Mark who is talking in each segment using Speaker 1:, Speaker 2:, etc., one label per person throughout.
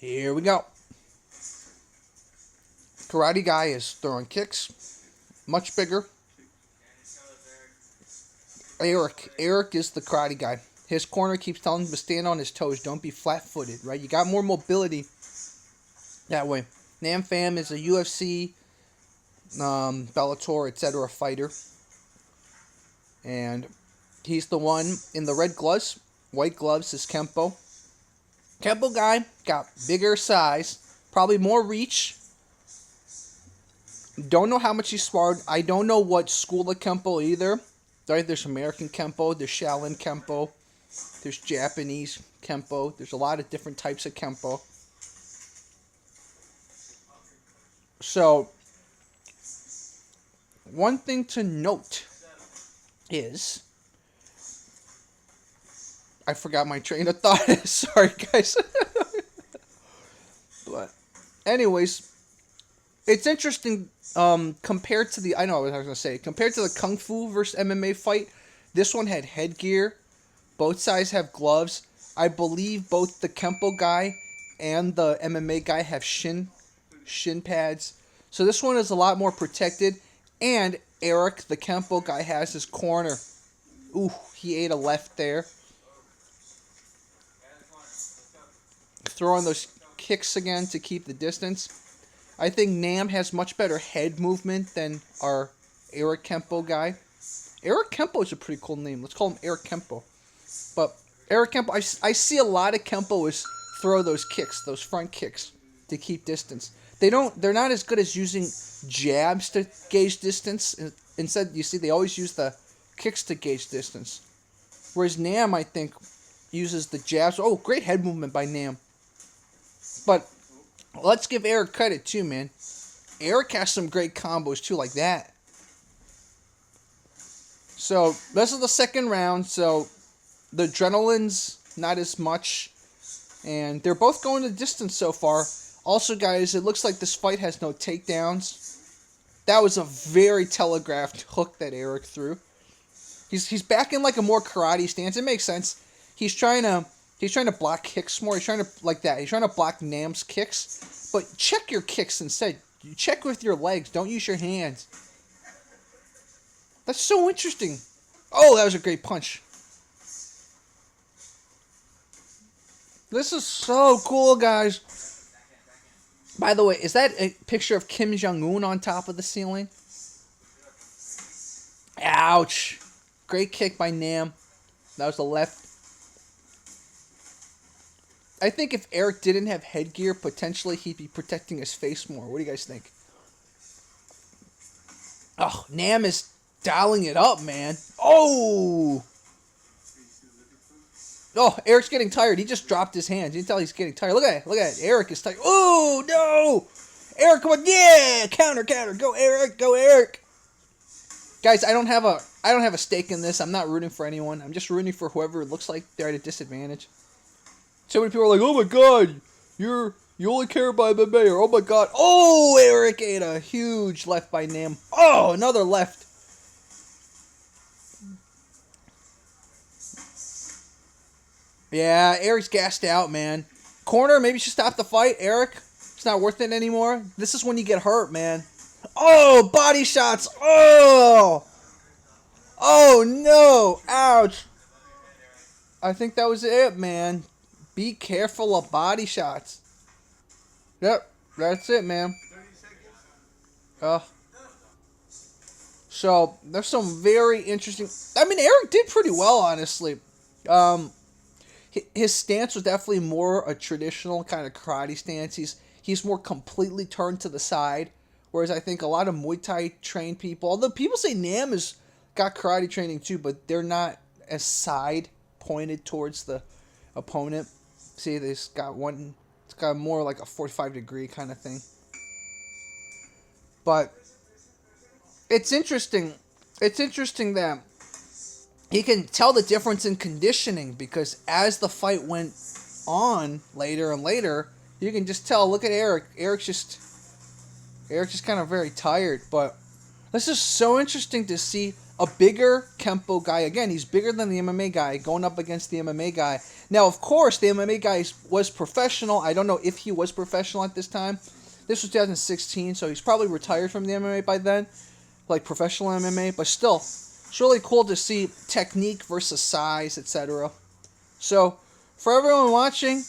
Speaker 1: Here we go. Karate guy is throwing kicks. Much bigger. Eric is the karate guy. His corner keeps telling him to stand on his toes. Don't be flat-footed, right? You got more mobility that way. Nam Phan is a UFC, Bellator, etc. fighter. And he's the one in the red gloves. White gloves is Kenpo. Kenpo guy got bigger size. Probably more reach. Don't know how much he sparred. I don't know what school of Kenpo either. Right? There's American Kenpo. There's Shaolin Kenpo. There's Japanese Kenpo. There's a lot of different types of Kenpo. So, one thing to note is, I forgot my train of thought. Sorry, guys. But, anyways, it's interesting compared to the, I know what I was going to say, compared to the Kung Fu versus MMA fight, this one had headgear. Both sides have gloves. I believe both the Kenpo guy and the MMA guy have shin pads. So this one is a lot more protected. And Eric, the Kenpo guy, has his corner. Ooh, he ate a left there. Throwing those kicks again to keep the distance. I think Nam has much better head movement than our Eric Kenpo guy. Eric Kenpo is a pretty cool name. Let's call him Eric Kenpo. But Eric Kenpo, I see a lot of Kenpoists throw those kicks, those front kicks, to keep distance. They're not as good as using jabs to gauge distance. Instead, you see, they always use the kicks to gauge distance. Whereas Nam, I think, uses the jabs. Oh, great head movement by Nam. But let's give Eric credit too, man. Eric has some great combos too, like that. So this is the second round. So the adrenaline's not as much, and they're both going the distance so far. Also, guys, it looks like this fight has no takedowns. That was a very telegraphed hook that Eric threw. He's back in like a more karate stance. It makes sense. He's trying to block kicks more. He's trying to like that. He's trying to block Nam's kicks. But check your kicks instead. You check with your legs. Don't use your hands. That's so interesting. Oh, that was a great punch. This is so cool, guys. By the way, is that a picture of Kim Jong-un on top of the ceiling? Ouch. Great kick by Nam. That was the left. I think if Eric didn't have headgear, potentially he'd be protecting his face more. What do you guys think? Oh, Nam is dialing it up, man. Oh! Oh, Eric's getting tired. He just dropped his hands. You can tell he's getting tired. Look at it. Look at it. Eric is tired. Oh, no! Eric, come on. Yeah! Counter. Go, Eric. Go, Eric. Guys, I don't have a stake in this. I'm not rooting for anyone. I'm just rooting for whoever it looks like they're at a disadvantage. So many people are like, oh my god, you only care about MMA, or oh my god. Oh, Eric ate a huge left by Nam. Oh, another left. Yeah, Eric's gassed out, man. Corner, maybe you should stop the fight, Eric. It's not worth it anymore. This is when you get hurt, man. Oh, body shots. Oh. Oh, no. Ouch. I think that was it, man. Be careful of body shots. Yep, that's it, man. So, there's some very interesting... I mean, Eric did pretty well, honestly. His stance was definitely more a traditional kind of karate stance. He's more completely turned to the side. Whereas I think a lot of Muay Thai trained people... Although people say Nam has got karate training too, but they're not as side pointed towards the opponent. See, it's got more like a 45-degree kind of thing. But it's interesting. It's interesting that he can tell the difference in conditioning, because as the fight went on later and later, you can just tell. Look at Eric. Eric's just kind of very tired. But this is so interesting to see a bigger Kempo guy. Again, he's bigger than the MMA guy, going up against the MMA guy. Now, of course, the MMA guy was professional. I don't know if he was professional at this time. This was 2016, so he's probably retired from the MMA by then, like professional MMA. But still, it's really cool to see technique versus size, etc. So, for everyone watching,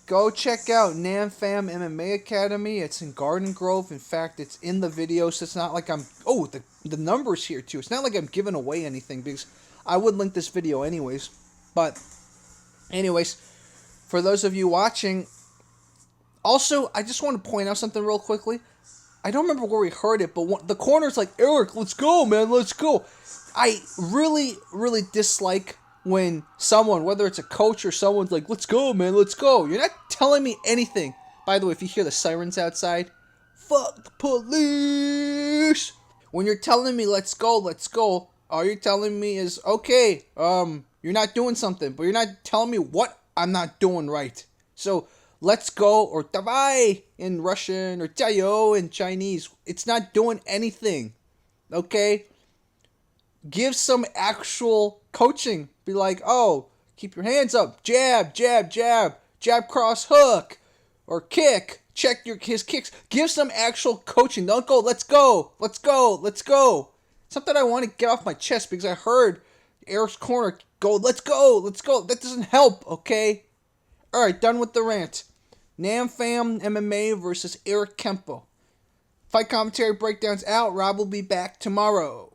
Speaker 1: go check out Nam Phan MMA Academy. It's in Garden Grove. In fact, it's in the video, so it's not like I'm... Oh, the numbers here, too. It's not like I'm giving away anything, because I would link this video anyways. But, anyways, for those of you watching... Also, I just want to point out something real quickly. I don't remember where we heard it, but the corner's like, Eric, let's go, man, let's go. I really, really dislike when someone, whether it's a coach or someone's like, let's go, man, let's go. You're not telling me anything. By the way, if you hear the sirens outside, fuck the police. When you're telling me, let's go, all you're telling me is, okay, you're not doing something, but you're not telling me what I'm not doing right. So, let's go, or давай in Russian, or 加油in Chinese. It's not doing anything, okay? Give some actual coaching. Be like, oh, keep your hands up. Jab, jab, jab. Jab, cross, hook. Or kick. Check his kicks. Give some actual coaching. Don't go, let's go. Let's go. Let's go. Something I want to get off my chest because I heard Eric's corner go, let's go. Let's go. That doesn't help, okay? Alright, done with the rant. Nam Phan MMA versus Eric Kenpo. Fight commentary breakdowns out. Rob will be back tomorrow.